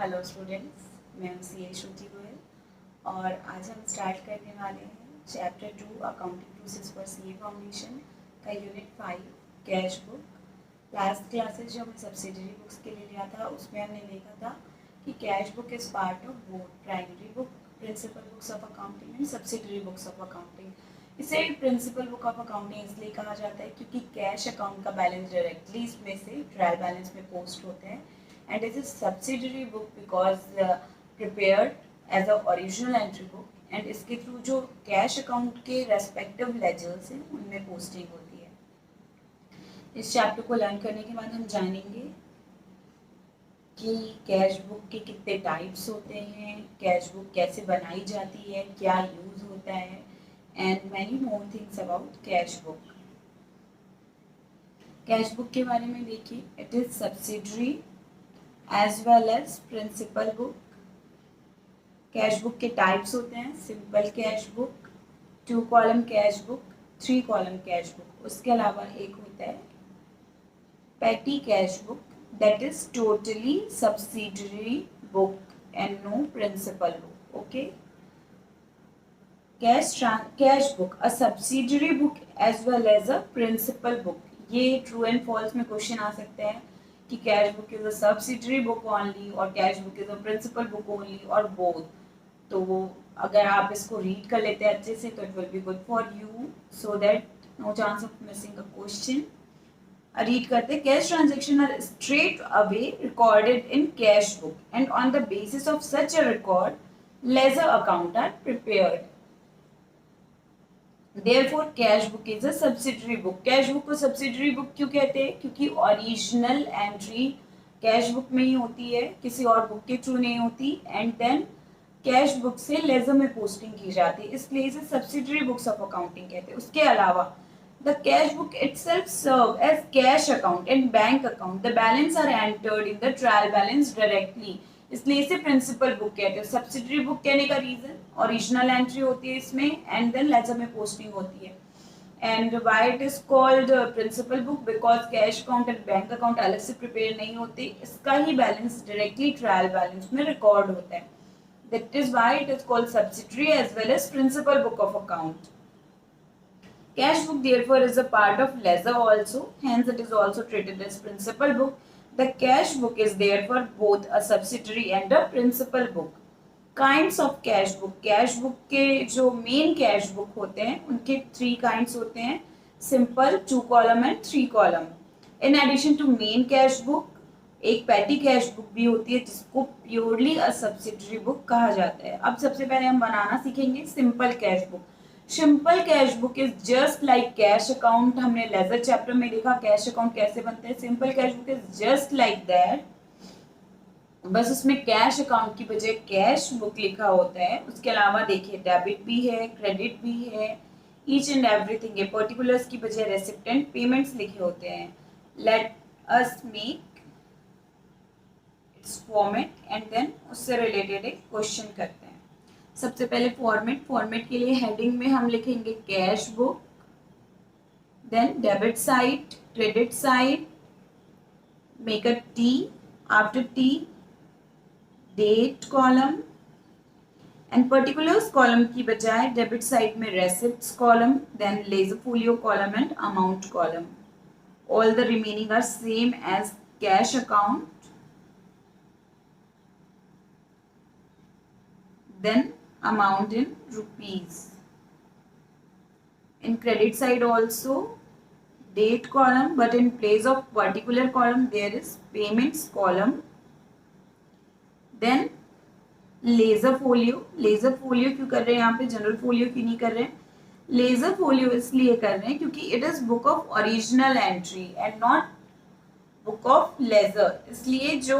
Hello students, मैं हूं सी श्रुति गोयल और आज हम स्टार्ट करने वाले हैं chapter 2 accounting process for CA foundation का unit 5 cash book. Last classes जो हमने सब्सिडरी बुक्स के लिए लिया था उसमें हमने देखा था कि cash book is part of both primary book principal books of accounting and subsidiary books of accounting. इसे प्रिंसिपल बुक ऑफ अकाउंटिंग इसलिए कहा जाता है क्योंकि कैश अकाउंट का बैलेंस डायरेक्टली इसमें से ट्रायल बैलेंस में पोस्ट होते हैं, and it is subsidiary book because prepared as a original entry book and इसके थ्रू जो कैश अकाउंट के रेस्पेक्टिव लेजर्स हैं उनमें पोस्टिंग होती है। इस चैप्टर को लर्न करने के बाद हम जानेंगे कि कैश बुक के कितने टाइप्स होते हैं, कैश बुक कैसे बनाई जाती है, क्या यूज होता है and many more things about cash book. Cash book के बारे में देखिए, it is subsidiary as well as principal book. Cash book के टाइप्स होते हैं simple cash book, 2 column cash book, 3 column cash book. उसके अलावा एक होता है petty cash book that is totally subsidiary book and no principal book. Okay, cash book a subsidiary book as well as a principal book. ये true and false में question आ सकते हैं कि cash book is a subsidiary book only और cash book is a principal book only और both. तो अगर आप इसको रीड कर लेते हैं अच्छे से तो it will be good for you so that no chance of missing a question. Read करते हैं, cash transaction are straight away recorded in cash book and on the basis of such a record ledger account are prepared. Therefore, cash book is a subsidiary book. Cash book को subsidiary book क्यों कहते हैं? क्योंकि original entry cash book में ही होती है, किसी और बुक के थ्रू नहीं होती, एंड देन कैश बुक से लेजर में पोस्टिंग की जाती है, इसलिए इसे सब्सिडरी बुक्स ऑफ अकाउंटिंग कहते हैं। उसके अलावा the cash book itself serve as cash account and bank account. The balance are entered in the trial balance directly, इसलिए इसे प्रिंसिपल बुक कहते हैं। सब्सिडरी बुक कहने का रीजन, ओरिजिनल एंट्री होती है इसमें एंड देन लेजर में पोस्टिंग होती है। And why it is called principal book? Because cash account and bank account अलग से प्रिपेयर नहीं होते, इसका ही बैलेंस डायरेक्टली ट्रायल बैलेंस में रिकॉर्ड होता है। That is why it is called subsidiary as well as principal book of account. Cash book therefore is a part of ledger also, hence it is also treated as principal book. The cash book is therefore both a subsidiary and a principal book. Kinds of cash book. Cash book के जो main cash book होते हैं उनके 3 kinds होते हैं, simple, 2 column and 3 column. In addition to main cash book, एक petty cash book भी होती है जिसको purely a subsidiary book कहा जाता है। अब सबसे पहले हम बनाना सीखेंगे simple cash book. Simple cash book is just like cash account. हमने लेजर चैप्टर में देखा कैश अकाउंट कैसे बनते हैं। Simple cash book is just like that, बस उसमें कैश अकाउंट की बजाय कैश बुक लिखा होता है। उसके अलावा देखिए डेबिट भी है, क्रेडिट भी है, ईच एंड एवरीथिंग है। पर्टिकुलर्स की बजाय रेसिप्ट एंड पेमेंट्स लिखे होते हैं। Let us make its format and then उससे रिलेटेड एक क्वेश्चन करते हैं। सबसे पहले फॉर्मेट के लिए हेडिंग में हम लिखेंगे cash book, then debit side, credit side, make a T, after T date column and particulars column की बजाय डेबिट साइड में receipts column, then ledger folio column and amount column. All the remaining are same as cash account, then amount in rupees. In credit side also date column, but in place of particular column there is payments column. Then laser folio क्यों कर रहे हैं यहाँ पे, general folio क्यों नहीं कर रहे हैं? लेजर फोलियो इसलिए कर रहे हैं क्योंकि it is book of original entry and not book of ledger, इसलिए जो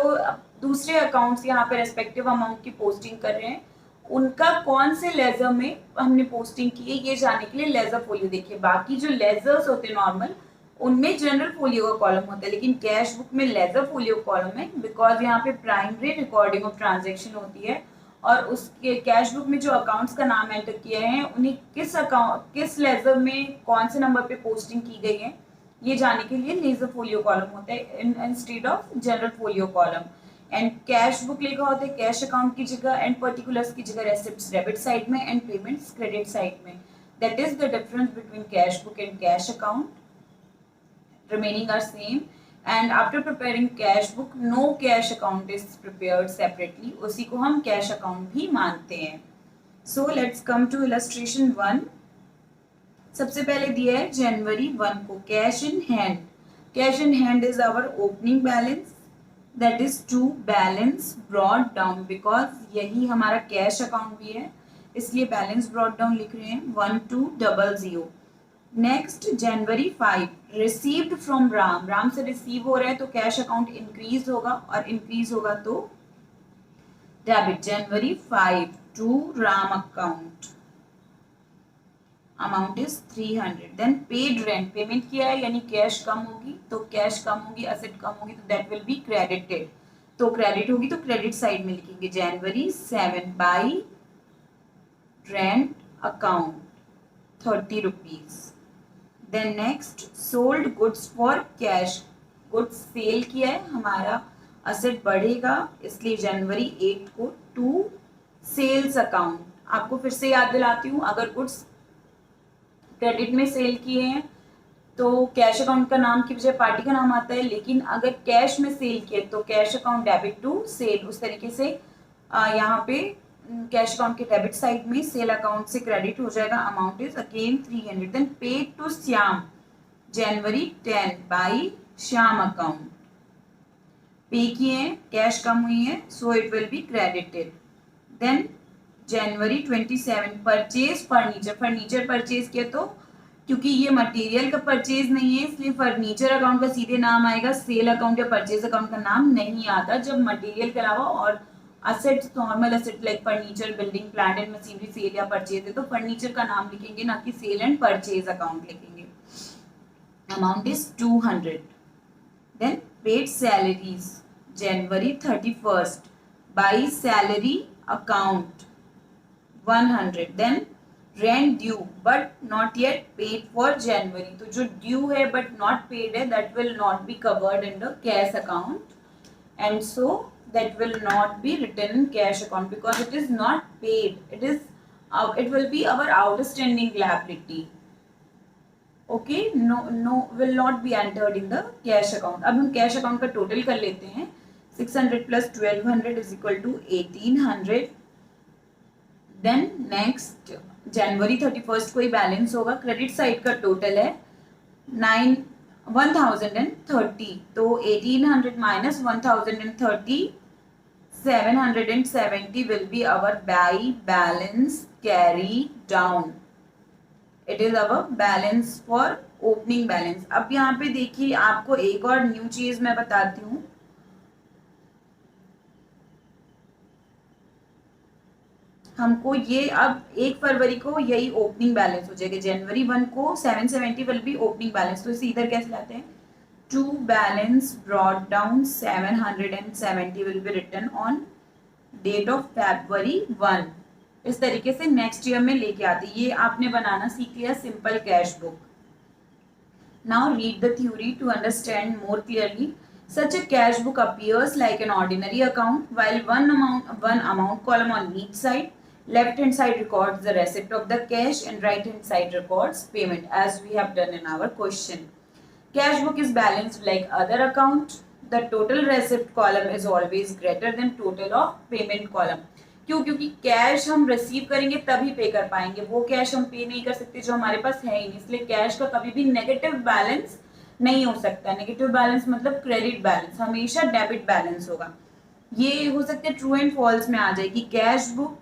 दूसरे अकाउंट्स यहाँ पे रेस्पेक्टिव अमाउंट की पोस्टिंग कर रहे हैं उनका कौन से लेजर में हमने पोस्टिंग की है ये जानने के लिए लेजर फोलियो देखिए। बाकी जो लेजर्स होते हैं नॉर्मल उनमें जनरल फोलियो का कॉलम होता है, लेकिन कैश बुक में लेजर फोलियो कॉलम है बिकॉज यहाँ पे प्राइमरी रिकॉर्डिंग ऑफ ट्रांजेक्शन होती है और उसके कैश बुक में जो अकाउंट्स का नाम एंटर किया है उन्हें किस लेजर में कौन से नंबर पे पोस्टिंग की गई है ये जानने के लिए लेजर फोलियो कॉलम होता है instead of general folio column. And cash book लिखा होता है कैश अकाउंट की जगह एंड पर्टिकुलर्स की जगह रेसिप्ट्स डेबिट साइड में एंड पेमेंट्स क्रेडिट साइड में. That is the difference between cash book and cash account. Remaining are same. And after preparing cash book, no cash account is prepared separately. उसी को हम cash account भी मानते हैं. So let's come to illustration 1. सबसे पहले दिया है जनवरी 1 को cash in hand. Cash in hand is our opening balance, that is to balance brought down, because यही हमारा कैश अकाउंट भी है इसलिए बैलेंस ब्रॉट डाउन लिख रहे हैं 1200. Next January 5 received from Ram. Ram से रिसीव हो रहा है तो कैश अकाउंट इंक्रीज होगा और इंक्रीज होगा तो debit. January 5 to Ram account amount is 300. Then paid rent, payment किया है यानी कैश कम होगी तो कैश कम होगी, एसेट कम होगी तो दैट विल बी क्रेडिटेड. तो क्रेडिट होगी तो क्रेडिट साइड में लिखेंगे January 7 by rent account 30 rupees. Then next sold goods for cash, goods sale किया है, हमारा असेट बढ़ेगा इसलिए जनवरी 8 को टू सेल्स अकाउंट. आपको फिर से याद दिलाती हूँ, अगर गुड्स क्रेडिट में सेल किए हैं तो कैश अकाउंट का नाम की बजाय पार्टी का नाम आता है, लेकिन अगर कैश में सेल किए तो cash account debit to sale. उस तरीके से यहाँ पे कैश अकाउंट के डेबिट साइड में सेल अकाउंट से क्रेडिट हो जाएगा. Amount is again 300. Then paid to Shyam January 10 by Shyam account. Pay किए हैं, कैश कम हुई है so it will be credited. Then January 27 purchase furniture. Furniture purchase किया तो क्योंकि ये मटेरियल का परचेज नहीं है इसलिए फर्नीचर अकाउंट का सीधे नाम आएगा, सेल अकाउंट या परचेज अकाउंट का नाम नहीं आता. जब मटेरियल के अलावा और assets normal asset like furniture building plant and machinery sale या परचेज है तो फर्नीचर का नाम लिखेंगे ना कि सेल एंड परचेज अकाउंट लिखेंगे. Amount is 200. Then paid salaries January 31 by salary account 100. Then rent due but not yet paid for January, तो जो ड्यू है बट नॉट पेड है that will not be covered in the cash account and so that will not be written in cash account because it is not paid. It will be our outstanding liability. Okay, no will not be entered in the cash account. अब हम cash account का total कर लेते हैं. 600 plus 1200 is equal to 1800. Then next जनवरी 31 को ही balance होगा. Credit side का total है 1030. तो 1800 minus 1030 770 will be our buy balance carry down. It is our balance for opening balance. अब यहाँ पे देखिए आपको एक और न्यू चीज मैं बताती हूँ. हमको ये अब 1 फरवरी को यही ओपनिंग बैलेंस हो जाएगा. जनवरी 1 को 770 विल बी ओपनिंग बैलेंस. तो इसे इधर कैसे लाते हैं? To balance brought down 770 will be written on date of February 1. इस तरीके से नेक्स्ट ईयर में लेके आते. ये आपने बनाना सीख लिया simple cash book. Now read the theory to understand more clearly. Such a cash book appears like an ordinary account, while one amount column on each side. Left hand side records the receipt of the cash and right hand side records payment, as we have done in our question. Cash book is balanced like other account. The total receipt column is always greater than total of payment column. क्यों? क्योंकि cash हम receive करेंगे तभी पे कर पाएंगे. वो cash हम पे नहीं कर सकते जो हमारे पास है ही नहीं. इसलिए कैश का कभी भी नेगेटिव बैलेंस नहीं हो सकता. नेगेटिव बैलेंस मतलब क्रेडिट बैलेंस, हमेशा डेबिट बैलेंस होगा. ये हो सकता है ट्रू एंड फॉल्स में आ जाएगी. कैश बुक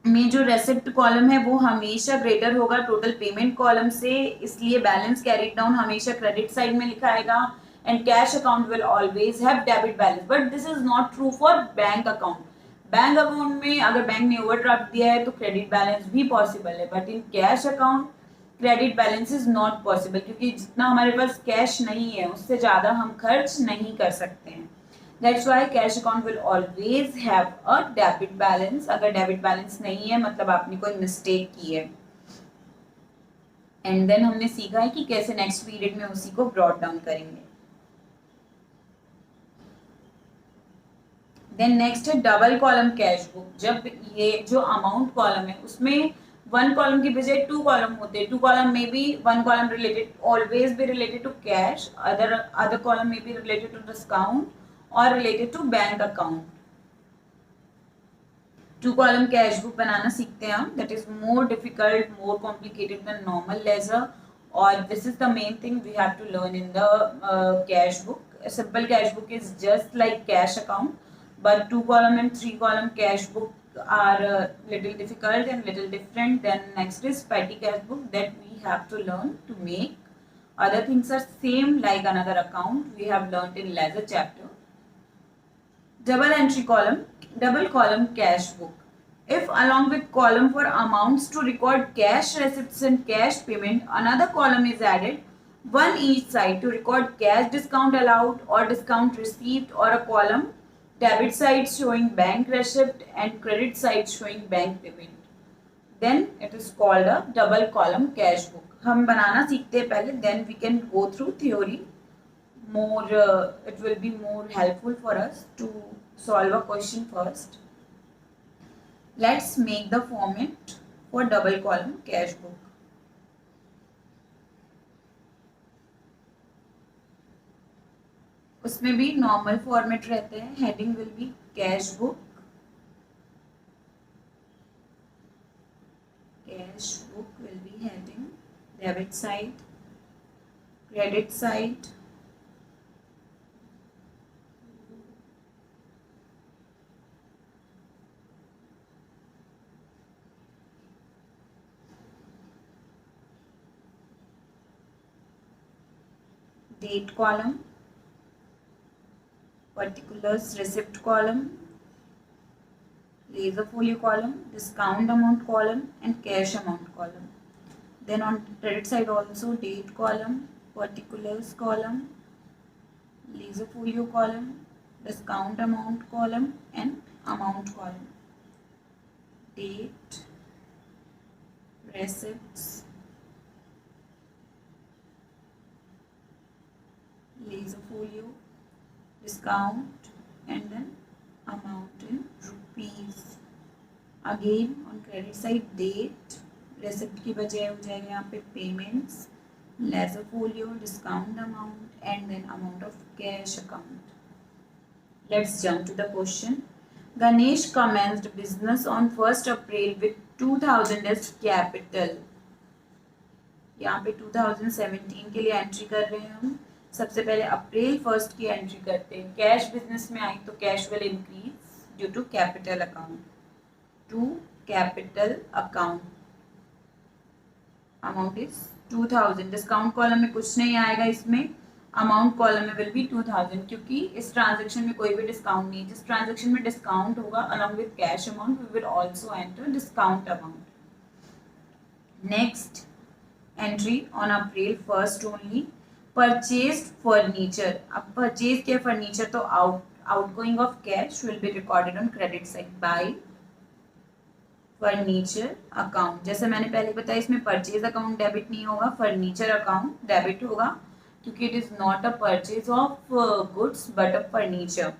में जो रेसिप्ट कॉलम है वो हमेशा ग्रेटर होगा टोटल पेमेंट कॉलम से, इसलिए बैलेंस कैरीड डाउन हमेशा क्रेडिट साइड में लिखा आएगा. And cash account will always have debit balance. But this is not true for bank account. Bank account में अगर बैंक ने ओवरड्राफ्ट दिया है तो क्रेडिट बैलेंस भी पॉसिबल है. But in cash account credit balance is not possible, क्योंकि जितना हमारे पास कैश नहीं है उससे ज़्यादा हम खर्च नहीं कर सकते हैं. That's why cash account will always have a debit balance. अगर डेबिट बैलेंस नहीं है मतलब आपने कोई मिस्टेक की है. एंड देन हमने सीखा है कि कैसे नेक्स्ट पीरियड में उसी को ब्रॉट डाउन करेंगे. देन नेक्स्ट है डबल कॉलम कैश बुक। जब ये जो अमाउंट कॉलम है उसमें वन कॉलम की बजाय टू कॉलम होते हैं, टू कॉलम में भी one column related always be related to cash, other column में बी रिलेटेड टू डिस्काउंट और related to bank account. Two column cash book बनाना सीखते हैं हम, that is more difficult, more complicated than normal ledger, और this is the main thing we have to learn in the cash book. A simple cash book is just like cash account, but two column and three column cash book are little difficult and little different. Then next is petty cash book that we have to learn to make. Other things are same like another account we have learned in ledger chapter. Double entry column, double column cash book. If along with column for amounts to record cash receipts and cash payment, another column is added, one each side to record cash discount allowed or discount received, or a column debit side showing bank receipt and credit side showing bank payment, then it is called a double column cash book. हम बनाना सीखते हैं पहले, then we can go through theory more. It will be more helpful for us to solve a question first. Let's make the format for double column cash book. उसमें भी normal format रहते हैं. Heading will be cash book, cash book will be heading, debit side, credit side, date column, particulars receipt column, laser folio column, discount amount column and cash amount column. Then on credit side also date column, particulars column, laser folio column, discount amount column and amount column. Date, receipts, laser folio, discount and then amount in rupees. Again on credit side date, receipt की बजाय हो जाएगा यहाँ पे payments, laser folio, discount amount and then amount of cash account. Let's jump to the question. Ganesh commenced business on 1st April with 2000 as capital. यहाँ पे 2017 के लिए एंट्री कर रहे हैं हम. सबसे पहले अप्रैल 1 की एंट्री करते हैं. कैश बिजनेस में आई तो cash will increase due to capital account, to capital account. Amount is 2000. Discount column में कुछ नहीं आएगा इसमें, अमाउंट कॉलम में विल बी 2000 क्योंकि इस ट्रांजेक्शन में कोई भी डिस्काउंट नहीं. जिस ट्रांजेक्शन में डिस्काउंट होगा along with cash amount we will also enter discount amount. Next entry on April 1 only, purchased furniture. अब परचेज किया फर्नीचर तो outgoing of cash will be recorded on credit side by furniture account. जैसे मैंने पहले बताया इसमें purchase account debit नहीं होगा, फर्नीचर अकाउंट डेबिट होगा क्योंकि it is not a purchase of goods but a furniture.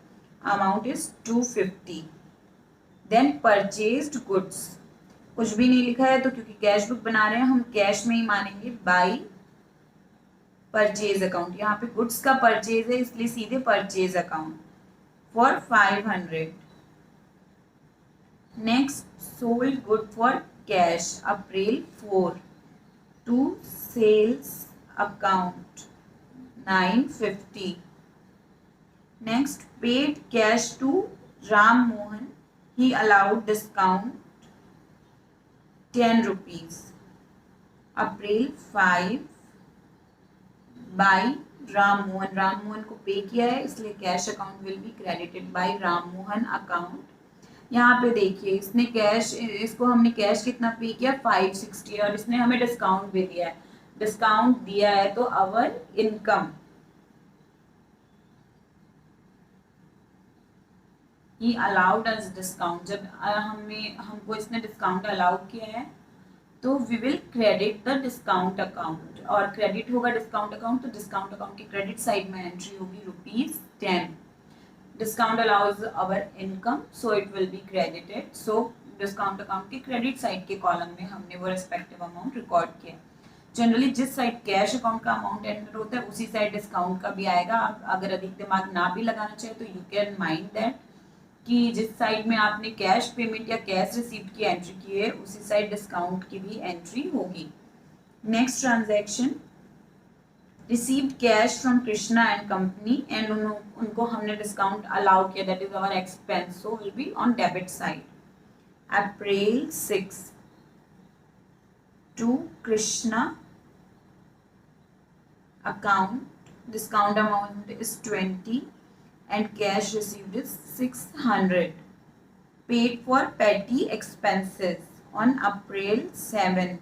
Amount is 250. Then purchased goods, कुछ भी नहीं लिखा है तो क्योंकि कैश बुक बना रहे हैं हम कैश में ही मानेंगे, बाय परचेज अकाउंट. यहाँ पे गुड्स का परचेज है इसलिए सीधे purchase account for 500. Next sold good for cash April 4 to sales account 950. Next paid cash to Ram Mohan, he allowed discount 10 rupees. April 5 by Ram Mohan, Ram Mohan को पे किया है इसलिए cash account will be credited by Ram Mohan account. यहाँ पे देखिए इसने कैश, इसको हमने कैश कितना पे किया 560 और इसने हमें डिस्काउंट भी दिया है. डिस्काउंट दिया है तो our income, he allowed us discount. जब हमको इसने डिस्काउंट अलाउ किया है तो we will credit the discount account, और क्रेडिट होगा डिस्काउंट अकाउंट तो डिस्काउंट अकाउंट की क्रेडिट साइड में एंट्री होगी ₹10. Discount allows our income so it will be credited. So discount account के क्रेडिट साइड के कॉलम में हमने वो रेस्पेक्टिव अमाउंट रिकॉर्ड किया. जनरली जिस साइड कैश अकाउंट का अमाउंट एंटर होता है उसी साइड डिस्काउंट का भी आएगा. आप अगर अधिक दिमाग ना भी लगाना चाहे तो यू कैन माइंड दैट कि जिस साइड में आपने कैश पेमेंट या कैश रिसीप्ट की एंट्री की है उसी साइड डिस्काउंट की भी एंट्री होगी. Next transaction, received cash from Krishna and company and उनको हमने डिस्काउंट अलाउ किया, that is our expense, so will be on debit side. April 6 to Krishna account, discount amount is 20 and cash received is 600. Paid for petty expenses on April 7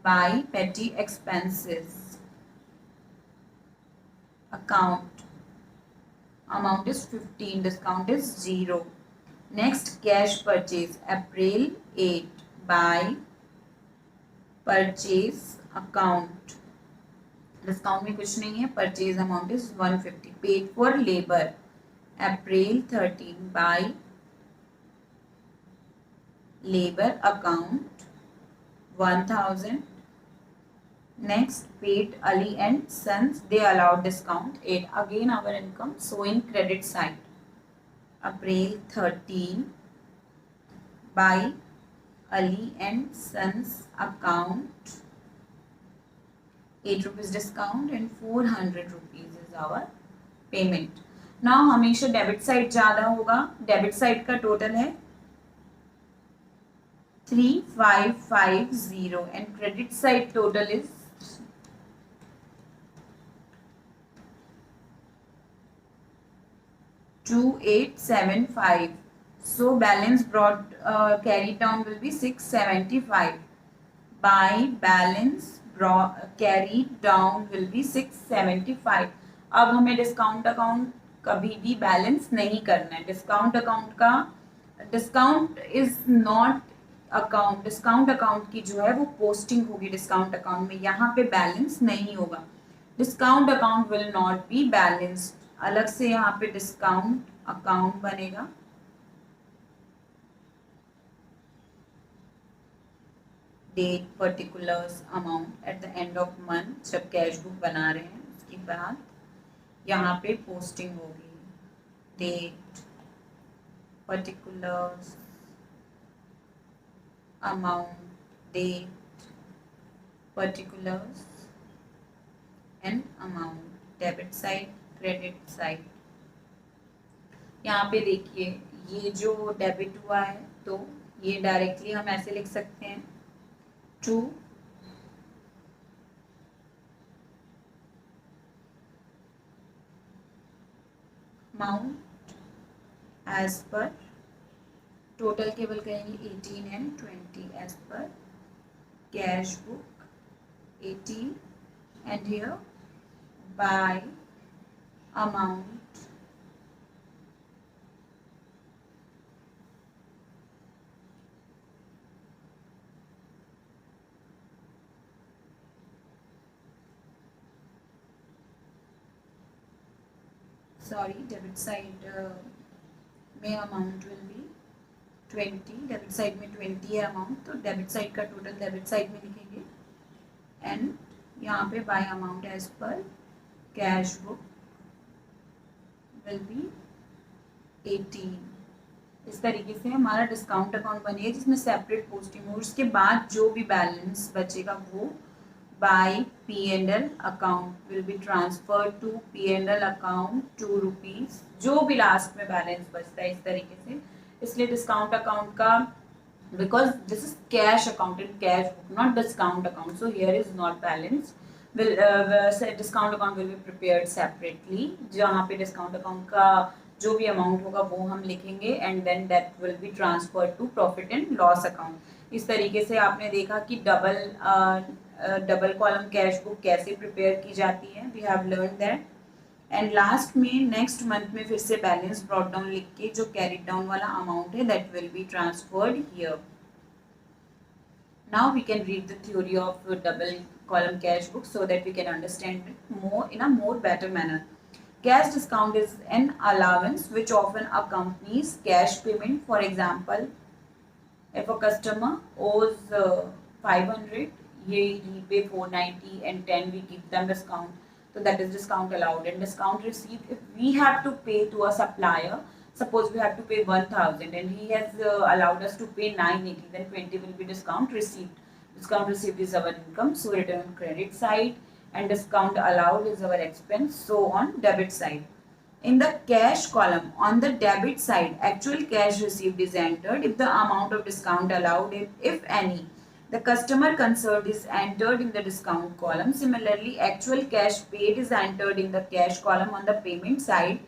by petty expenses account, amount is 15, discount is 0. Next, cash purchase April 8 by purchase account, discount में कुछ नहीं है, purchase amount is 150. Paid for labour April 13 by labour account 1000. Next, paid Ali and sons, they allowed discount 8. Again our income showing credit side April 13 by Ali and Sons account, 8 rupees discount and 400 rupees is our payment. Now हमेशा debit side ज़्यादा होगा. Debit side का total है 3550 and credit side total is 2875. So balance brought carried down will be 675 by balance brought carried down will be 675. अब हमें discount account कभी भी balance नहीं करना है. डिस्काउंट अकाउंट का discount is not account, discount account की जो है वो पोस्टिंग होगी डिस्काउंट अकाउंट में, यहाँ पे बैलेंस नहीं होगा. Discount account will not be balanced. अलग से यहाँ पे डिस्काउंट अकाउंट बनेगा. Date, particulars, amount at the end of month जब कैश बुक बना रहे हैं उसके बाद यहाँ पे पोस्टिंग होगी. Date, particulars, amount, date, particulars and amount. Debit side, credit side. यहाँ पे देखिए ये जो डेबिट हुआ है तो ये डायरेक्टली हम ऐसे लिख सकते हैं to amount as per total केवल कहेंगे 18 and 20 as per cash book 18 and here by amount debit side में amount will be 20. Debit side में 20 है अमाउंट तो डेबिट साइड का टोटल डेबिट साइड में लिखेंगे एंड यहाँ पे by amount as per cash book will be 18. इस तरीके से हमारा डिस्काउंट अकाउंट बनेगा जिसमें सेपरेट पोस्टिंग हो. उसके बाद जो भी बैलेंस बचेगा वो by P&L account will be transferred to P&L account 2 rupees. जो भी लास्ट में बैलेंस बचता है इस तरीके से. इसलिए डिस्काउंट अकाउंट का because this is cash account in cash book not discount account so here is not balance will discount account will be prepared separately. जहाँ पे डिस्काउंट अकाउंट का जो भी अमाउंट होगा वो हम लिखेंगे and then that will be transferred to profit and loss account. इस तरीके से आपने देखा कि डबल कॉलम कैश बुक कैसे प्रिपेयर की जाती है. We have learn that and last में नेक्स्ट मंथ में फिर से बैलेंस ब्रॉट डाउन लिख के जो कैरीड डाउन वाला अमाउंट है that will be transferred here. Now we can read the theory of double column cash book so that we can understand it more in a more better manner. Cash discount is an allowance which often accompanies cash payment. For example, if a customer owes 500, he pay 490 and 10 we give them discount. So that is discount allowed. And discount received, if we have to pay to a supplier, suppose we have to pay 1000 and he has allowed us to pay 980, then 20 will be discount received. Discount received is our income, so written on credit side, and discount allowed is our expense, so on debit side. In the cash column, on the debit side, actual cash received is entered if the amount of discount allowed, if any. The customer concerned is entered in the discount column. Similarly, actual cash paid is entered in the cash column on the payment side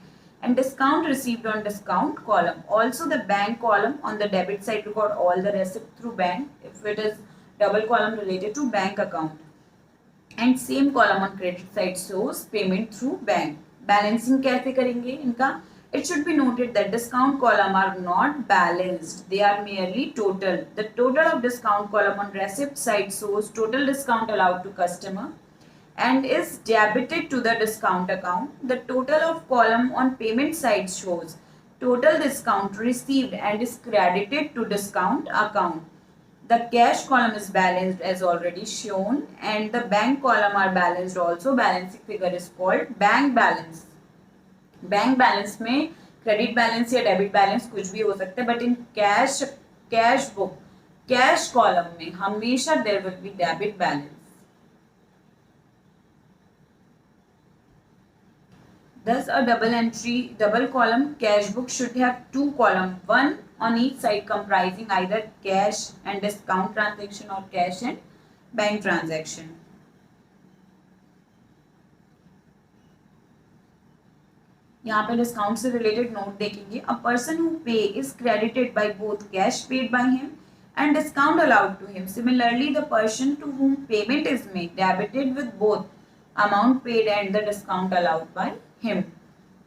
and discount received on discount column. Also, the bank column on the debit side record all the receipt through bank if it is double column related to bank account. And same column on credit side shows payment through bank. Balancing कैसे करेंगे इनका? It should be noted that discount column are not balanced. They are merely total. The total of discount column on receipt side shows total discount allowed to customer and is debited to the discount account. The total of column on payment side shows total discount received and is credited to discount account. The cash column is balanced as already shown and the bank column are balanced also. Balancing figure is called bank balance. Bank balance में credit balance या debit balance कुछ भी हो सकता है, but in cash book cash column में हमेशा there will be debit balance. Thus, a double column cash book should have two columns, one on each side comprising either cash and discount transaction or cash and bank transaction. यहाँ पे discount से related note देखेंगे. A person who pay is credited by both cash paid by him and discount allowed to him. Similarly the person to whom payment is made debited with both amount paid and the discount allowed by him.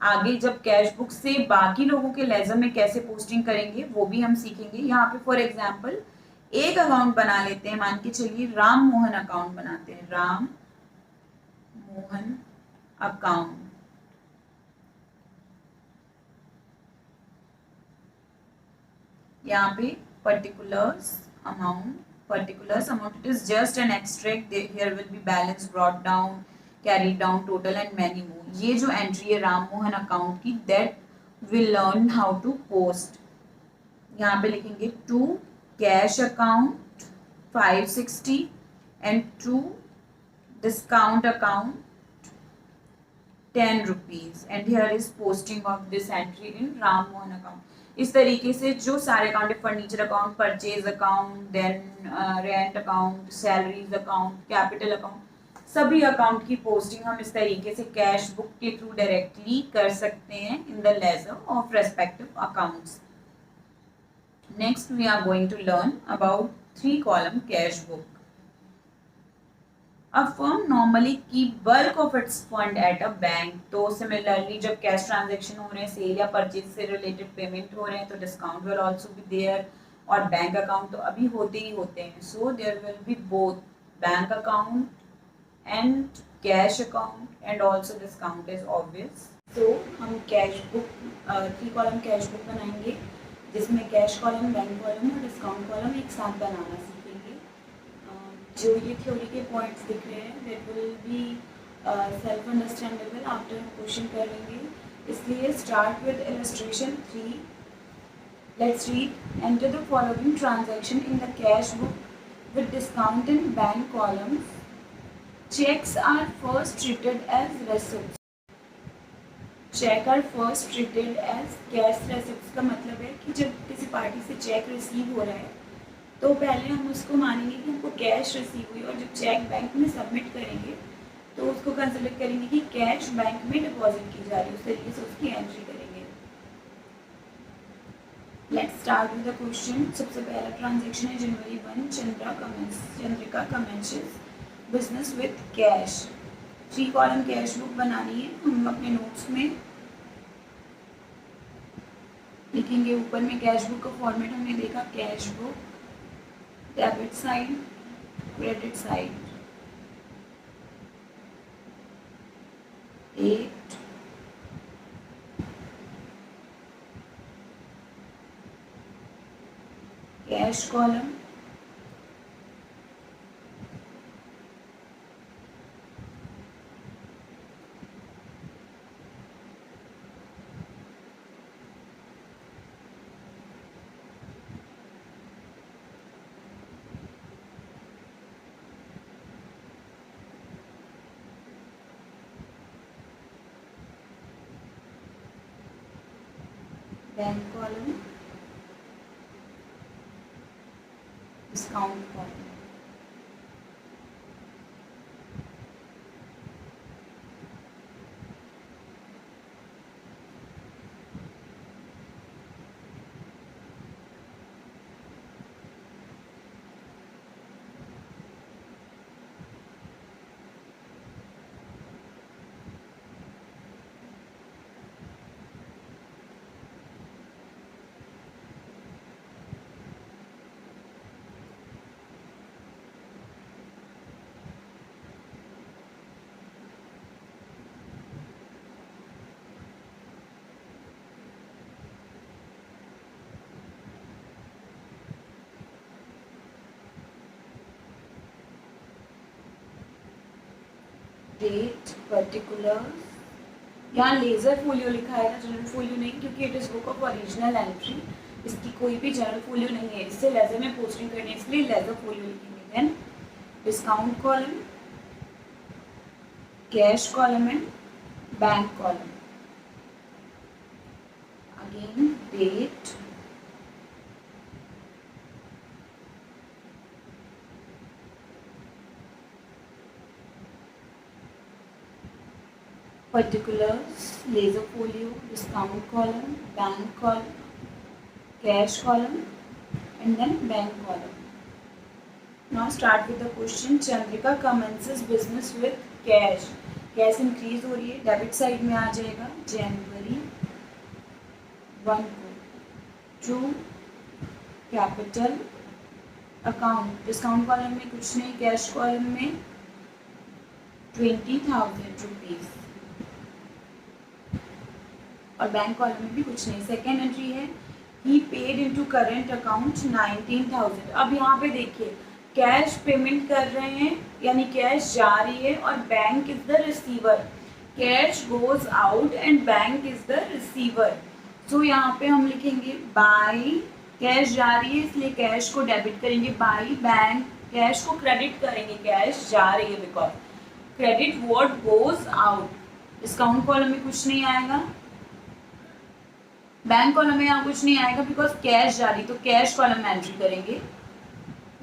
आगे जब cash book से बाकी लोगों के laser में कैसे posting करेंगे वो भी हम सीखेंगे. यहाँ पे फॉर एग्जाम्पल एक अकाउंट बना लेते हैं, मान के चलिए राम मोहन अकाउंट बनाते हैं. राम मोहन अकाउंट. यहाँ पे particulars amount it is just an extract. Here will be balance brought down, carried down, total and many more. ये जो एंट्री है राम मोहन अकाउंट की that will learn how to post. यहाँ पे लिखेंगे to cash account 560 and to discount account 10 rupees and here is posting of this entry in Ram Mohan account. इस तरीके से जो सारे अकाउंट है, furniture account, purchase account, then rent account, salaries account, capital account, सभी अकाउंट की पोस्टिंग हम इस तरीके से कैश बुक के थ्रू डायरेक्टली कर सकते हैं in the ledger of respective accounts. Next we are going to learn about 3 column cash book. A firm normally keep bulk of its fund at a bank. तो similarly जब cash transaction हो रहे हैं, cell या purchase से related payment हो रहे हैं, तो discount will also be there. और बैंक अकाउंट तो अभी होते ही होते हैं. So there will be both bank account and cash account and also discount is obvious. तो हम cash book 3 column cash book बनाएंगे जिसमें कैश कॉलम, बैंक कॉलम और डिस्काउंट कॉलम एक साथ बनाना सीखेंगे. जो ये थ्योरी के पॉइंट्स दिख रहे हैं that will be self understandable after question कर लेंगे. इसलिए start with illustration 3. Let's read. Enter the following transaction in the cash book with discount in bank columns. Cheques are first treated as receipts. Cheque are first treated as cash receipts का मतलब है कि जब किसी party से check receive हो रहा है तो पहले हम उसको मानेंगे कि हमको कैश रिसीव हुई और जब चेक बैंक में सबमिट करेंगे तो उसको कंसिडर करेंगे कि कैश बैंक में डिपॉजिट की जा रही है. उस तरीके से उसकी एंट्री करेंगे. Let's start with the question. सबसे पहला ट्रांजैक्शन है जनवरी 1. Chandrika commences business with cash. 3 column cash book बनानी है. हम अपने नोट्स में लिखेंगे. ऊपर में कैश बुक का फॉर्मेट हमने देखा, cash book, debit side, credit side, date, cash column, bank column, discount column. Date, particulars, यहाँ लेजर फोलियो लिखा है ना, जनरल फोलियो नहीं, क्योंकि it is book of original entry, इसकी कोई भी जनरल फोलियो नहीं है, इससे लेजर में पोस्टिंग करनी है, इसलिए लेजर फोलियो लिखेंगे। Then discount column, cash column and bank column. Again date, particulars, laser folio, discount column, bank column, cash column, and then bank column. Now start with the question. Chandrika commences business with cash. Cash increase हो रही है, debit side में आ जाएगा जनवरी 1 को to capital account. Discount column में कुछ नहीं, कैश कॉलम में 20,000 रुपीज और बैंक कॉलम में भी कुछ नहीं। सेकेंड एंट्री है ही पेड इनटू करंट अकाउंट 19,000। अब यहाँ पे देखिए कैश पेमेंट कर रहे हैं यानी कैश जा रही है और bank is the receiver. Cash goes out and bank is the receiver. So यहाँ पे हम लिखेंगे बाय, कैश जा रही है इसलिए कैश को डेबिट करेंगे बाय बैंक, कैश को क्रेडिट करेंगे, कैश जा रही है because credit what goes out. Discount column में कुछ नहीं आएगा, बैंक कॉलम में यहाँ कुछ नहीं आएगा बिकॉज कैश जा रही, तो कैश कॉलम में एंट्री करेंगे।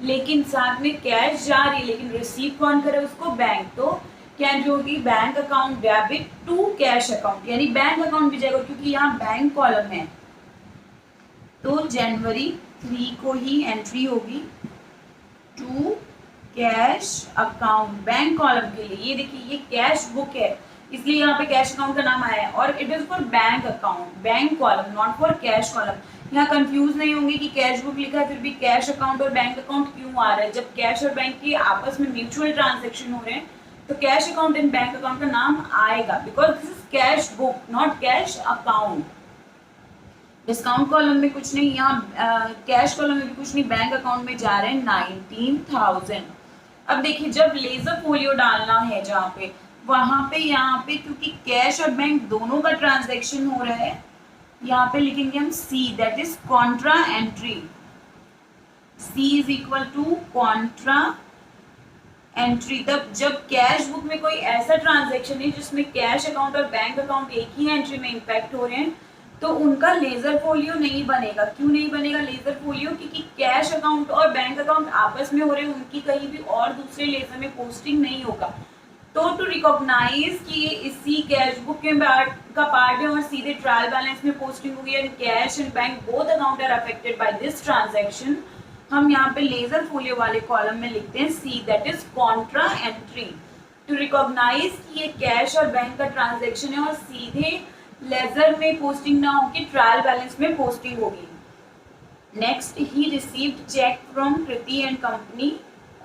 लेकिन साथ में कैश जा रही है लेकिन रिसीव कौन करे उसको, बैंक, तो क्या एंट्री होगी bank account debit to cash account, यानी बैंक अकाउंट भी जाएगा क्योंकि यहाँ बैंक कॉलम है। तो जनवरी 3 को ही एंट्री होगी to cash account bank column के लिए। ये देखिए ये कैश बुक है इसलिए यहाँ पे कैश अकाउंट का नाम आया है और it is for bank account, bank column, not for cash column. यहाँ कंफ्यूज नहीं होंगे कि कैश बुक लिखा है फिर भी कैश अकाउंट और बैंक अकाउंट क्यों आ रहा है। जब कैश और बैंक के आपस में म्यूचुअल ट्रांजेक्शन हो रहे हैं तो cash account and bank account का नाम आएगा because this is cash book not cash account. Discount column में कुछ नहीं, यहाँ कैश कॉलम में भी कुछ नहीं, बैंक अकाउंट में जा रहे हैं 19,000। अब देखिए जब लेजर फोलियो डालना है जहाँ पे वहां पे यहाँ पे क्योंकि कैश और बैंक दोनों का ट्रांजैक्शन हो रहा है यहाँ पे लिखेंगे हम C, that is contra entry. C is equal to contra entry. तब जब कैश बुक में कोई ऐसा ट्रांजैक्शन है जिसमें कैश अकाउंट और बैंक अकाउंट एक ही एंट्री में इम्पैक्ट हो रहे हैं तो उनका लेजर फोलियो नहीं बनेगा। क्यों नहीं बनेगा लेजर फोलियो, क्योंकि कैश अकाउंट और बैंक अकाउंट आपस में हो रहे हैं, उनकी कहीं भी और दूसरे लेजर में पोस्टिंग नहीं होगा। तो टू रिकॉग्नाइज कि ये इसी कैश बुक के का पार्ट है और सीधे ट्रायल बैलेंस में पोस्टिंग होगी and cash and bank both account are affected by this transaction, हम यहाँ पे लेजर फोलियो वाले कॉलम में लिखते हैं C, that is contra entry. To recognise कि ये कैश और बैंक का ट्रांजैक्शन है और सीधे लेजर में पोस्टिंग ना होकर ट्रायल बैलेंस में पोस्टिंग होगी। Next he received cheque from Kriti and company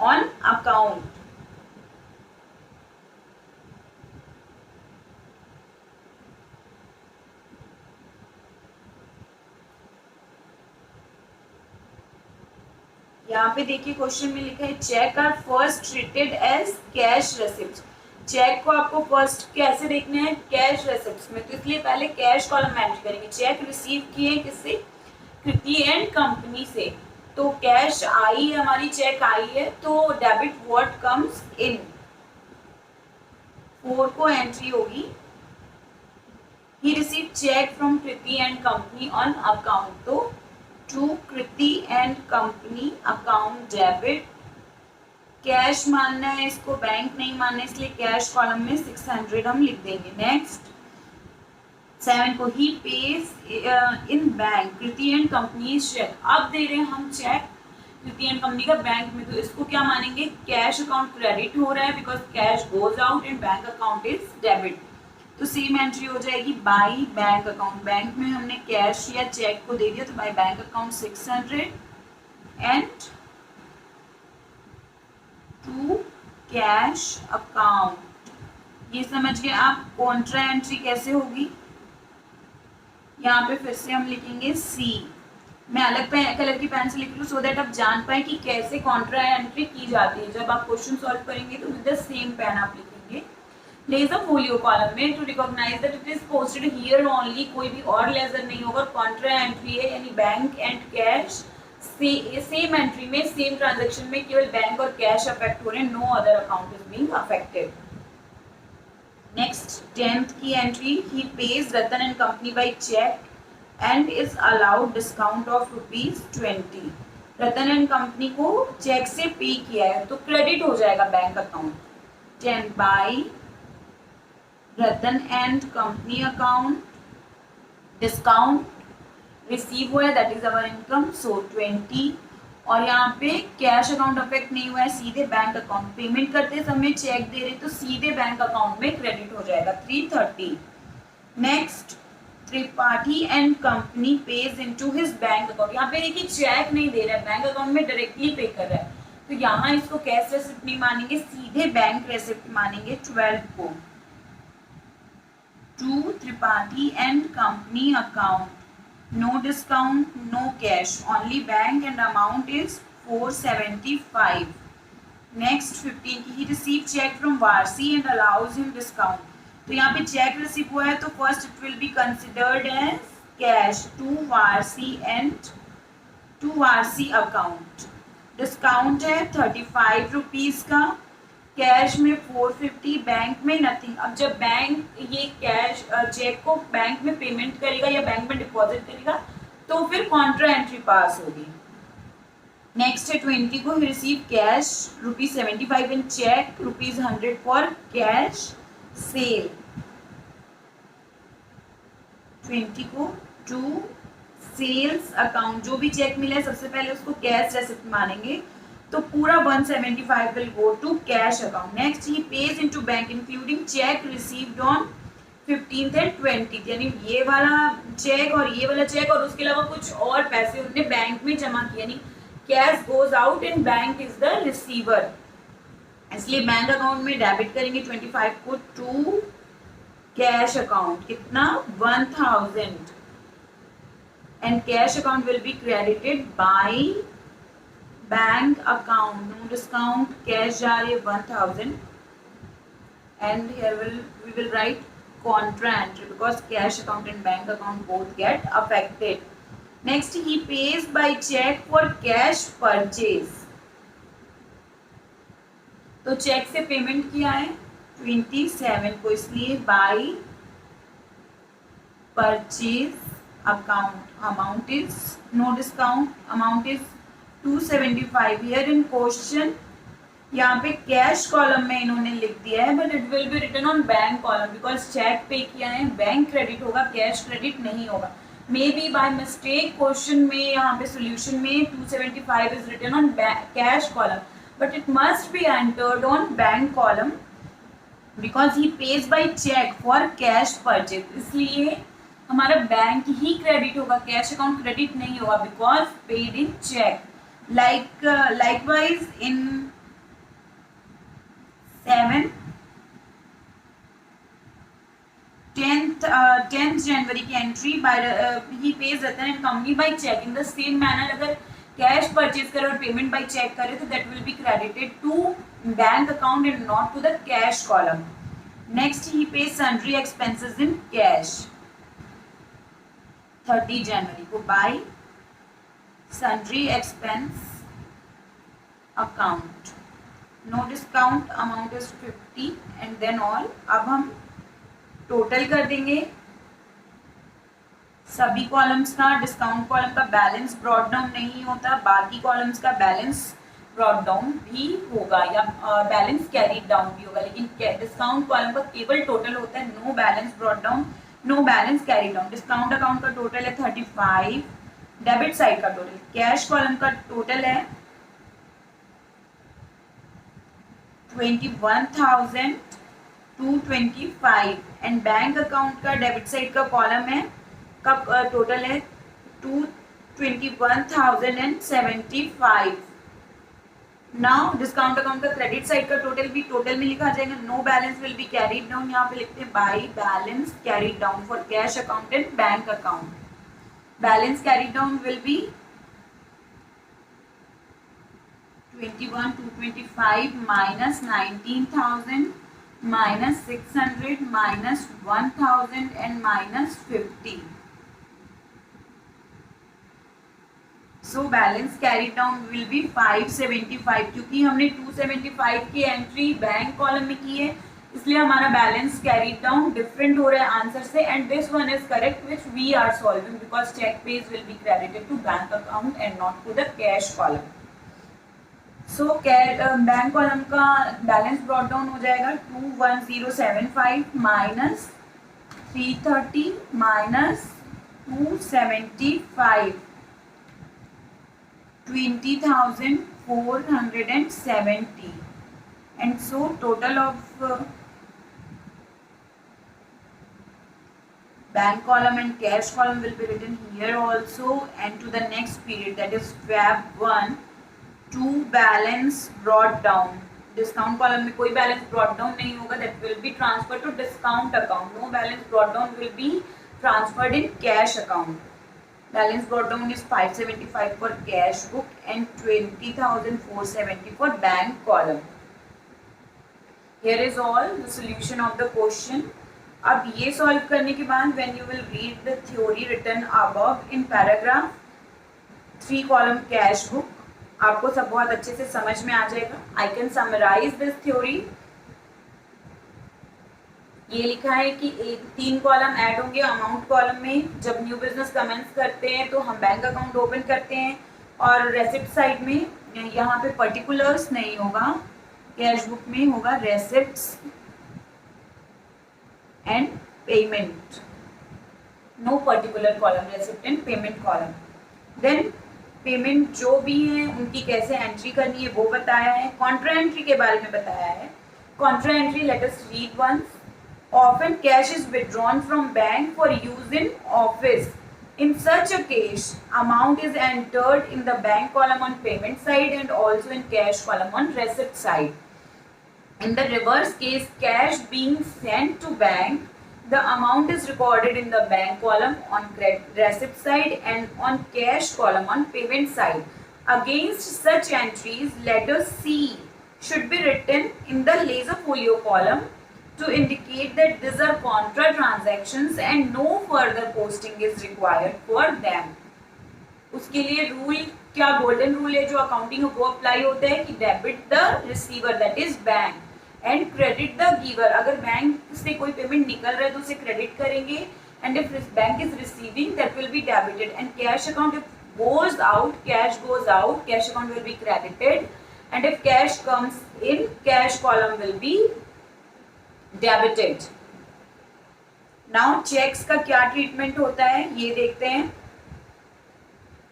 on account. यहाँ पे देखिए क्वेश्चन में लिखा है cheque are first treated as cash receipt. Cheque को आपको फर्स्ट कैसे देखना है, कैश रेसिप्ट में, तो इसलिए पहले कैश कॉलम में एंट्री करेंगे। चेक रिसीव किए किससे, कृति एंड कंपनी से, तो कैश आई है हमारी, चेक आई है, तो डेबिट व्हाट कम्स इन, 4 को एंट्री होगी। He receive cheque from Kriti and company on account, तो to Kriti and company account debit. Cash मानना है इसको, बैंक नहीं मानना है, इसलिए कैश कॉलम में 600 हम लिख देंगे। नेक्स्ट 7 को he pays in bank Kriti and company cheque. अब दे रहे हैं हम चेक कृति एंड कंपनी का बैंक में, तो इसको क्या मानेंगे, कैश अकाउंट क्रेडिट हो रहा है because cash goes out and bank account is debit, तो सेम एंट्री हो जाएगी बाई बैंक अकाउंट। बैंक में हमने कैश या चेक को दे दिया, तो by bank account 600 and to cash account. ये समझ गए आप कॉन्ट्रा एंट्री कैसे होगी। यहाँ पे फिर से हम लिखेंगे सी, मैं अलग कलर की पेन से लिख लूँ सो दैट आप जान पाए कि कैसे कॉन्ट्रा एंट्री की जाती है। जब आप क्वेश्चन सॉल्व करेंगे तो विद द सेम पेन आप लिखेंगे। प्लेस अ फोलियो कॉलम में to recognise that it is posted here only, कोई भी और लेजर नहीं होगा, कॉन्ट्रा एंट्री है यानी bank and cash same entry में सेम ट्रांजैक्शन में केवल बैंक और कैश अफेक्ट हो रहे हैं, no other account is being affected. Next 10th की entry, he pays Ratan and company by cheque and is allowed discount of ₹20। Ratan and company को cheque से पे किया है तो क्रेडिट हो जाएगा bank account. 10 by Ratan and company account, discount receive हुआ है दैट इज अवर इनकम, सो 20। और यहाँ पे कैश अकाउंट अफेक्ट नहीं हुआ है, सीधे बैंक अकाउंट, पेमेंट करते समय चेक दे रहे तो सीधे बैंक अकाउंट में क्रेडिट हो जाएगा 330। Next Tripathi and company page into his bank account. यहाँ पे देखिए चेक नहीं दे रहा है, बैंक अकाउंट में डायरेक्टली पे कर रहा है, तो यहाँ इसको कैश रेसिप्ट नहीं मानेंगे, सीधे बैंक रेसिप्ट मानेंगे। 12 को to Tripathi and company account, no discount, no cash, only bank and amount is 475. Next 15 की, he received check from Varsi and allows him discount। तो यहाँ पे चेक रिसीव हुआ है तो first it will be considered as cash to Warsi and to Warsi account. Discount है 35 rupees का, cash में 450, बैंक में नथिंग। अब जब बैंक ये कैश चेक को बैंक में पेमेंट करेगा या बैंक में डिपॉजिट करेगा तो फिर कॉन्ट्रा एंट्री पास होगी। नेक्स्ट है 20 को, receive cash ₹75 in cheque, ₹100 for cash sale. 20 को टू सेल्स अकाउंट, जो भी चेक मिला है सबसे पहले उसको कैश रेसिप्ट मानेंगे, तो पूरा 175 will go to cash account. Next he pays into bank including cheque received on 15th and 20th, यानी ये वाला चेक और ये वाला चेक और उसके अलावा कुछ और पैसे उन्होंने बैंक में जमा किए, यानी cash goes out and bank is the receiver, इसलिए बैंक अकाउंट में डेबिट करेंगे 25 को टू कैश अकाउंट, कितना 1000 and cash account will be credited by bank account, no discount, cash जा रही है 1000 and here we will write contra entry because cash account and bank account both get affected. Next he pays by check for cash purchase, तो cheque से payment किया है 27 को, इसलिए by purchase account, amount is no discount, amount is 275। Here in question यहाँ पे cash column में इन्होंने लिख दिया है but it will be written on bank column because cheque pay किया है, बैंक क्रेडिट होगा, कैश क्रेडिट नहीं होगा। May be by mistake question में यहाँ पे सोल्यूशन में 275 is written on cash column but it must be entered on bank column because he pays by cheque for cash purchase, इसलिए हमारा bank ही क्रेडिट होगा, कैश अकाउंट क्रेडिट नहीं होगा because paid in cheque. Likewise in 7 10th January की एंट्री by he pays Ratan and company by check in the same manner। अगर cash purchase करे और पेमेंट बाय चेक करे तो that will be credited to bank account and not to the cash column. Next he pay sundry expenses in cash. 30 जनवरी को by sundry expense account, no discount, amount is 50 and then all. अब हम total कर देंगे सभी columns का. Discount column का balance brought down नहीं होता, बाकी कॉलम्स का बैलेंस ब्रॉट डाउन भी होगा या बैलेंस कैरीड डाउन भी होगा, लेकिन डिस्काउंट कॉलम का केवल टोटल होता है, no balance brought down, no balance carried down. Discount account का टोटल है 35, डेबिट साइड का टोटल. कैश कॉलम का टोटल है 21,225 एंड बैंक अकाउंट का डेबिट साइड का कॉलम है का टोटल है 221,075. नाउ डिस्काउंट अकाउंट का क्रेडिट साइड का टोटल भी टोटल में लिखा जाएगा. No balance will be carried down, यहाँ पे लिखते हैं by balance carried down for cash account and bank account. Balance carried down will be 21,225 minus 19,000 minus 600 minus 1,000 and minus 50. So balance carried down will be 575. क्योंकि हमने 275 की entry bank column में की है इसलिए हमारा बैलेंस कैरीड डाउन डिफरेंट हो रहा है आंसर से. And this one is correct which we are solving because cheque pays will be credited to bank account and not to the cash column. So bank column का balance brought down हो जाएगा 21075 minus 330 minus 275, 20,470. And so total of bank column and cash column will be written here also. And to the next period, that is Feb 1, to balance brought down. Discount column में कोई balance brought down नहीं होगा, that will be transferred to discount account. No balance brought down will be transferred in cash account. Balance brought down is 575 for cash book and 20,470 for bank column. Here is all the solution of the question. अब ये solve करने के बाद when you will read the theory written above in paragraph 3 column cash book, आपको सब बहुत अच्छे से समझ में आ जाएगा. I can summarize this theory. ये लिखा है कि 3 कॉलम ऐड होंगे अमाउंट कॉलम में. जब न्यू बिजनेस कमेंस करते हैं तो हम बैंक अकाउंट ओपन करते हैं और रेसिप्ट साइड में यहाँ पे पर्टिकुलर्स नहीं होगा, कैश बुक में होगा receipts and payment. No particular column, receipt and payment column. Then payment जो भी है उनकी कैसे एंट्री करनी है वो बताया है. कॉन्ट्रा एंट्री के बारे में बताया है. Contra entry let us read once. Often cash is withdrawn from bank for use in office. In such a case, amount is entered in the bank column on payment side and also in cash column on receipt side. In the reverse case, cash being sent to bank, the amount is recorded in the bank column on receipt side and on cash column on payment side. Against such entries, letter C should be written in the laser folio column to indicate that these are contra transactions and no further posting is required for them. उसके लिए rule क्या golden rule है जो accounting वो apply होता है कि debit the receiver that is bank and credit the giver. अगर बैंक से कोई पेमेंट निकल रहा है तो उसे क्रेडिट करेंगे and if bank is receiving that will be debited and cash account if goes out, cash goes out, cash account will be credited and if cash comes in, cash column will be debited. Now cheques का क्या treatment होता है ये देखते हैं.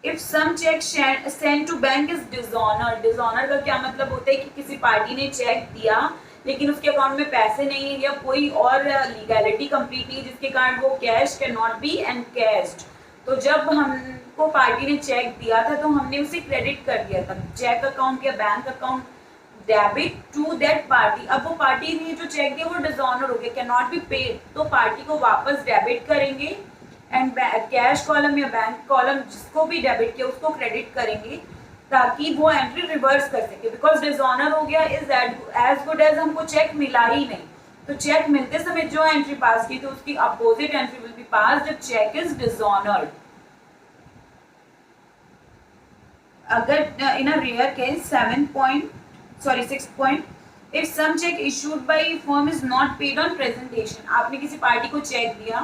If some cheque send to bank is dishonour. Dishonour का क्या मतलब होता है कि किसी पार्टी ने चेक दिया लेकिन उसके अकाउंट में पैसे नहीं है या कोई और लीगैलिटी कंप्लीट नहीं जिसके कारण वो कैश कैन नॉट बी एनकैश्ड. तो जब हमको पार्टी ने चेक दिया था तो हमने उसे क्रेडिट कर दिया था. चेक अकाउंट या bank account debit to that party. अब वो पार्टी ने जो चेक दिया वो डिसऑनर हो गया, कैन नॉट बी पेड, तो पार्टी को वापस डेबिट करेंगे एंड कैश कॉलम या बैंक कॉलम जिसको भी डेबिट किया उसको क्रेडिट करेंगे. ताकि वो एंट्री रिवर्स कर सके, बिकॉज डिसऑनर हो गया इज एज गुड एज हमको चेक मिला ही नहीं, तो चेक मिलते समय जो एंट्री पास की तो उसकी अपोजिट एंट्री विल बी पास जब चेक इज डिसऑनर्ड. अगर in a rare case 6 point, if some check issued by firm is not paid on presentation, आपने किसी पार्टी को चेक दिया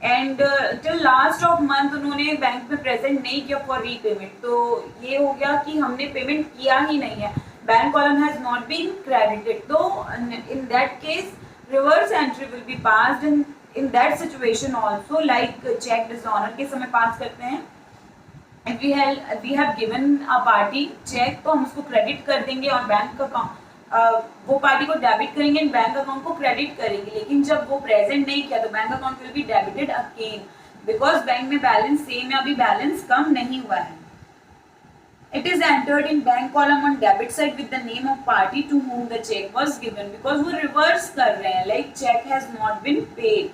and till last of month उन्होंने बैंक में present नहीं किया फॉर रीपेमेंट, तो ये हो गया कि हमने पेमेंट किया ही नहीं है, bank column has not been credited, तो in that case reverse entry will be passed in that situation also, like cheque dishonour के समय पास करते हैं. If we have given a party check तो हम उसको क्रेडिट कर देंगे और बैंक अकाउंट वो पार्टी को डेबिट करेंगे एंड बैंक अकाउंट को क्रेडिट करेंगे, लेकिन जब वो प्रेजेंट नहीं किया तो bank account will be debited again, because bank में बैलेंस सेम है, अभी बैलेंस कम नहीं हुआ है. It is entered in bank column on debit side with the name of party to whom the check was given, because वो reverse कर रहे हैं, like check has not been paid.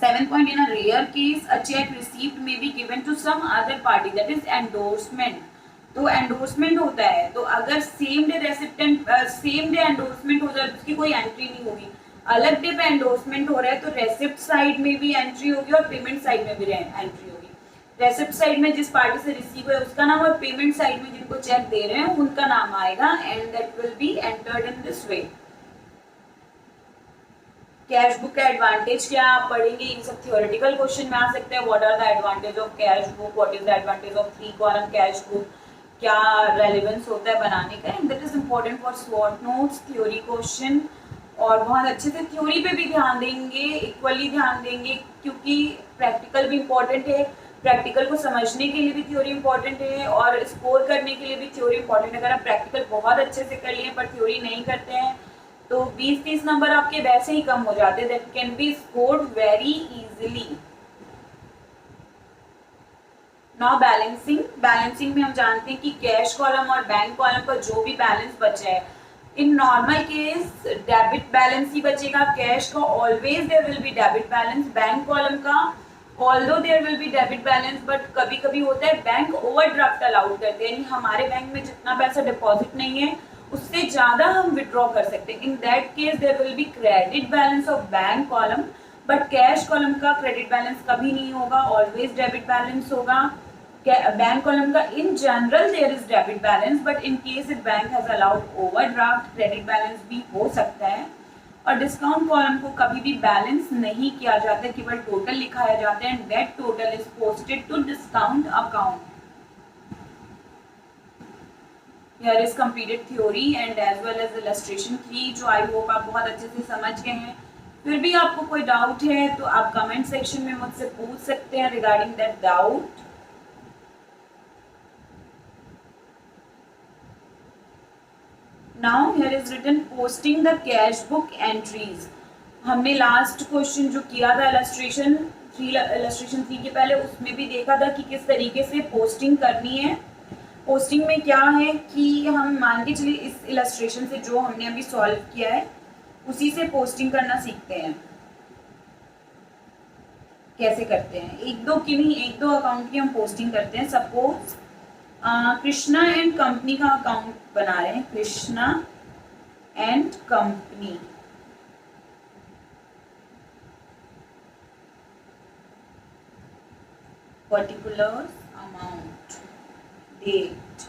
7 point, in a rare case a check received may be given to some other party, that is endorsement. तो endorsement होता है, तो अगर same day recipient same day endorsement हो जाए तो उसकी कोई एंट्री नहीं होगी, अलग डे पे एंडोर्समेंट हो रहा है तो रेसिप्ट साइड में भी एंट्री होगी और पेमेंट साइड में भी एंट्री होगी. रेसिप्ट साइड में जिस पार्टी से रिसीव है उसका नाम और पेमेंट साइड में जिनको चेक दे रहे हैं उनका नाम आएगा and that will be entered in this way. Cash book का एडवांटेज क्या आप पढ़ेंगे, इन सब थियोरेटिकल क्वेश्चन में आ सकते हैं. What are the advantage of cash book, what is the advantage of 3 column cash book, क्या रेलेवेंस होता है बनाने का, and that is important for short notes, theory question, और बहुत अच्छे से थ्योरी पे भी ध्यान देंगे, इक्वली ध्यान देंगे, क्योंकि प्रैक्टिकल भी इम्पोर्टेंट है, प्रैक्टिकल को समझने के लिए भी थ्योरी इंपॉर्टेंट है और स्कोर करने के लिए भी थ्योरी इंपॉर्टेंट है. अगर आप प्रैक्टिकल बहुत अच्छे से कर लिए पर थ्योरी नहीं करते हैं तो 20-30 नंबर आपके वैसे ही कम हो जाते हैं, that can be scored very easily. Now balancing में हम जानते हैं कि कैश कॉलम और बैंक कॉलम पर जो भी बैलेंस बचा है, in normal case debit balance ही बचेगा, कैश का always there will be debit balance, bank column का although there will be debit balance, but कभी कभी होता है बैंक ओवरड्राफ्ट अलाउड करते हैं, यानी हमारे बैंक में जितना पैसा डिपॉजिट नहीं है उससे ज्यादा हम विड्रॉ कर सकते हैं. In that case there will be credit balance of bank column, but cash column का क्रेडिट बैलेंस कभी नहीं होगा, ऑलवेज डेबिट बैलेंस होगा. बैंक कॉलम का in general there is debit balance, but in case if bank has allowed overdraft credit balance भी हो सकता है. और डिस्काउंट कॉलम को कभी भी बैलेंस नहीं किया जाता, केवल टोटल लिखाया जाता है and that total is posted to discount account. Here is completed theory and as well as illustration 3, जो आई होप आप बहुत अच्छे से समझ गए हैं. फिर भी आपको कोई डाउट है तो आप कमेंट सेक्शन में मुझसे पूछ सकते हैं regarding that doubt. Now here is written posting the cash book entries. हमने लास्ट क्वेश्चन जो किया था इलस्ट्रेशन 3 के पहले, उसमें भी देखा था कि किस तरीके से पोस्टिंग करनी है. पोस्टिंग में क्या है कि हम मान के चलिए इस इलस्ट्रेशन से जो हमने अभी सॉल्व किया है उसी से पोस्टिंग करना सीखते हैं. कैसे करते हैं, एक दो अकाउंट की हम पोस्टिंग करते हैं. सपोज कृष्णा एंड कंपनी का अकाउंट बना रहे हैं, Krishna and company. Particulars, amount, date,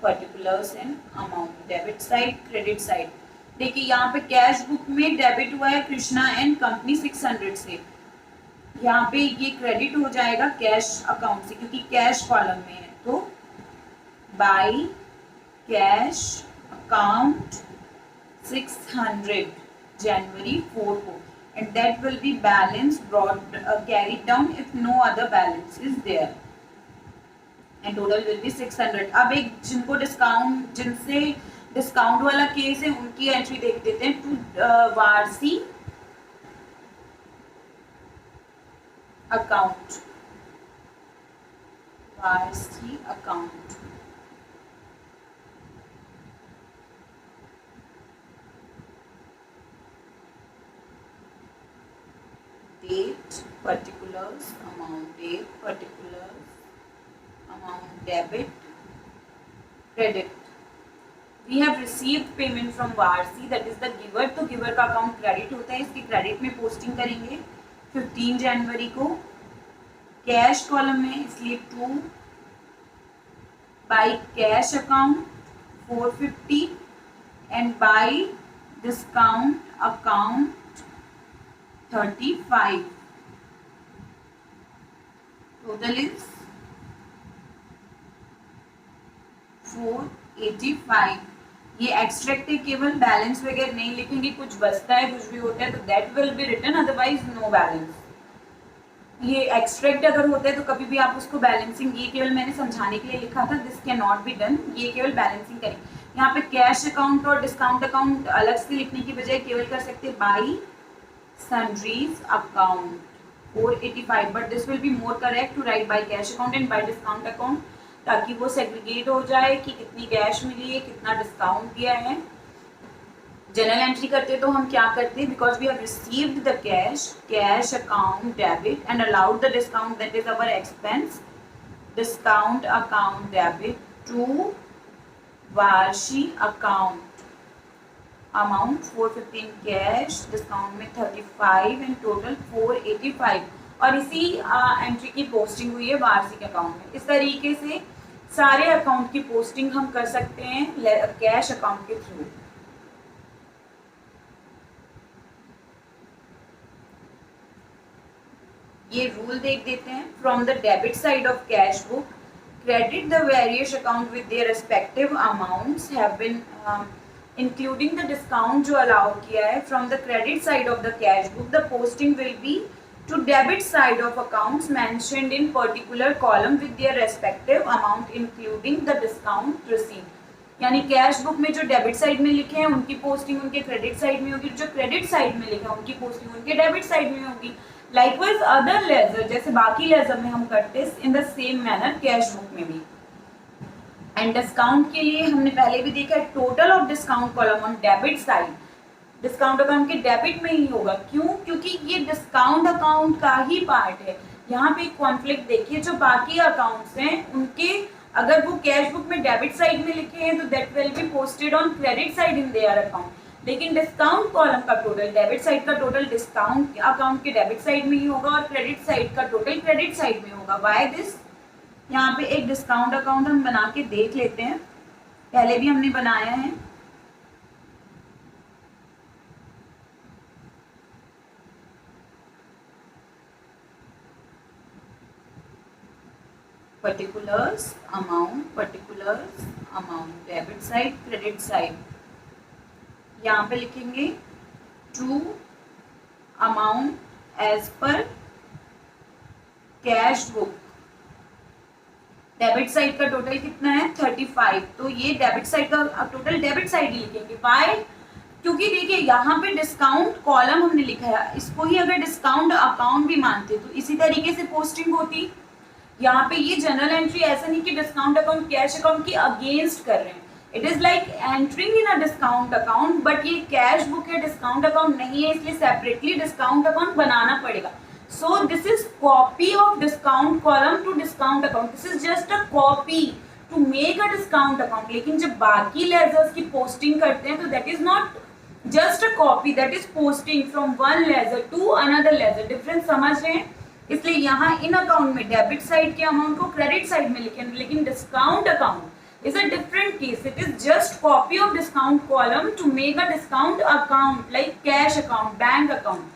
particulars and amount, debit side, credit side. देखिए यहाँ पे कैश बुक में डेबिट हुआ है कृष्णा एंड कंपनी 600 से, यहाँ पे ये क्रेडिट हो जाएगा कैश अकाउंट से क्योंकि कैश कॉलम में है. तो बाय कैश अकाउंट 600 January 4 को, and that will be balance brought carried down if no other balance is there and total will be 600. अब एक जिनसे डिस्काउंट वाला केस है उनकी एंट्री देख देते हैं. To Warsi account, Warsi account, date, particulars, amount, date, particulars, amount, debit, credit. We have received payment from Warsi, that is the giver. तो giver का अकाउंट क्रेडिट होता है, इसकी क्रेडिट में पोस्टिंग करेंगे 15 जनवरी को. कैश कॉलम में इसलिए 2 by cash account 450 and by discount account 35. Total is 485. ये एक्सट्रैक्ट है, केवल बैलेंस वगैरह नहीं लिखेंगे. कुछ बचता है, कुछ भी होता है तो that will be written, otherwise no balance. ये एक्सट्रैक्ट अगर होता है तो कभी भी आप उसको बैलेंसिंग, ये केवल मैंने समझाने के लिए लिखा था, this can not be done. ये केवल बैलेंसिंग करें. यहाँ पे कैश अकाउंट और डिस्काउंट अकाउंट अलग से लिखने की बजाय केवल कर सकते हैं by sundries account 485. But this will be more correct to write by cash account and by discount account, ताकि वो सेग्रीगेट हो जाए कि कितनी कैश मिली है, कितना डिस्काउंट दिया है. जनरल एंट्री करते तो हम क्या करते हैं, because we have received the cash account debit and allowed the discount, that is our expense. Discount account debit to Varshi account, amount 415 cash, discount में 35 एंड टोटल 485. और इसी एंट्री की पोस्टिंग हुई है वार्षिक अकाउंट में. इस तरीके से सारे अकाउंट की पोस्टिंग हम कर सकते हैं कैश अकाउंट के थ्रू. ये रूल देख देते हैं. From the debit side of cash book, credit the various account with their respective amounts have been including the discount जो अलाउ किया है. From the credit side of the cash book, the posting will be to debit side of accounts mentioned in particular column with their respective amount including the discount received. यानी cash book में जो debit side में लिखे हैं उनकी posting उनके credit side में होगी, जो क्रेडिट साइड में लिखे हैं उनकी पोस्टिंग उनके डेबिट साइड में होगी. लाइकवाइज अदर लेजर, जैसे बाकी लेजर में हम करते हैं in the same manner cash book में भी. एंड डिस्काउंट के लिए हमने पहले भी देखा है, total of discount column on debit side discount account के डेबिट में ही होगा. क्यों? क्योंकि ये डिस्काउंट अकाउंट का ही पार्ट है. यहाँ पे कॉन्फ्लिक्ट देखिए, जो बाकी अकाउंट्स हैं उनके अगर वो कैश बुक में डेबिट साइड में लिखे हैं तो that will be posted on credit side in their account. लेकिन डिस्काउंट कॉलम का टोटल, डेबिट साइड का टोटल डिस्काउंट अकाउंट के डेबिट साइड में ही होगा और क्रेडिट साइड का टोटल क्रेडिट साइड में होगा. Why this? यहाँ पे एक डिस्काउंट अकाउंट हम बना के देख लेते हैं, पहले भी हमने बनाया है. particulars amount, debit side credit side. यहाँ पे लिखेंगे to amount as per cash book. Debit side का टोटल कितना है 35, तो ये डेबिट साइड का टोटल डेबिट साइड ही लिखेंगे. बाय, क्योंकि देखिए यहाँ पे डिस्काउंट कॉलम हमने लिखा है, इसको ही अगर डिस्काउंट अकाउंट भी मानते तो इसी तरीके से पोस्टिंग होती. यहाँ पे ये जनरल एंट्री ऐसा नहीं कि डिस्काउंट अकाउंट कैश अकाउंट की अगेंस्ट कर रहे हैं. It is like entering in a discount account, but ये कैश बुक है, डिस्काउंट अकाउंट नहीं है, इसलिए सेपरेटली डिस्काउंट अकाउंट बनाना पड़ेगा. So this is copy of discount column to discount account. This is just a copy to make a discount account. लेकिन जब बाकी लेजर्स की पोस्टिंग करते हैं तो that is not just a copy, that is posting from one ledger to another ledger. Difference समझ रहे हैं? इसलिए यहाँ इन अकाउंट में डेबिट साइड के अमाउंट को क्रेडिट साइड में लिखें. लेकिन discount account is a different case. It is just copy of discount column to make a discount account like cash account, bank account.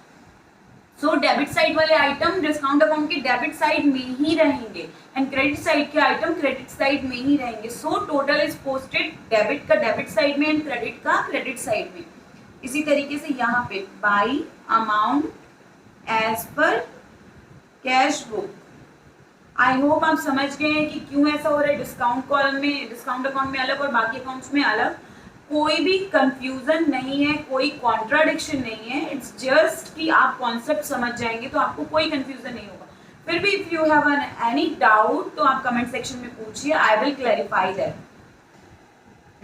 So debit side वाले item discount account के debit side में ही रहेंगे and credit side के item credit side में ही रहेंगे. So total is posted debit का डेबिट साइड में एंड क्रेडिट का क्रेडिट साइड में. इसी तरीके से यहाँ पे by amount as per cash book. I hope आप समझ गए हैं कि क्यों ऐसा हो रहा है. डिस्काउंट कॉलम में, डिस्काउंट अकाउंट में अलग और बाकी अकाउंट्स में अलग. कोई भी कंफ्यूजन नहीं है, कोई कॉन्ट्राडिक्शन नहीं है. इट्स जस्ट कि आप कॉन्सेप्ट समझ जाएंगे तो आपको कोई कंफ्यूजन नहीं होगा. फिर भी if you have any doubt तो आप कमेंट सेक्शन में पूछिए, I will clarify that.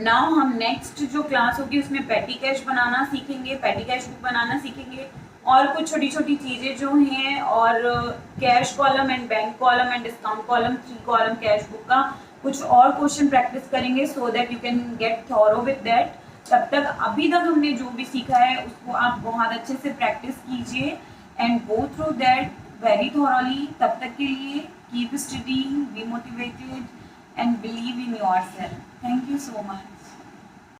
Now हम नेक्स्ट जो क्लास होगी उसमें पेटी कैश बनाना सीखेंगे, पेटी कैश बुक बनाना सीखेंगे और कुछ छोटी छोटी चीज़ें जो हैं, और cash column and bank column and discount column, 3 column cash book का कुछ और क्वेश्चन प्रैक्टिस करेंगे so that you can get thorough with that. तब तक अभी तक हमने जो भी सीखा है उसको आप बहुत अच्छे से प्रैक्टिस कीजिए and go through that very thoroughly. तब तक के लिए keep studying, be motivated and believe in yourself. Thank you so much.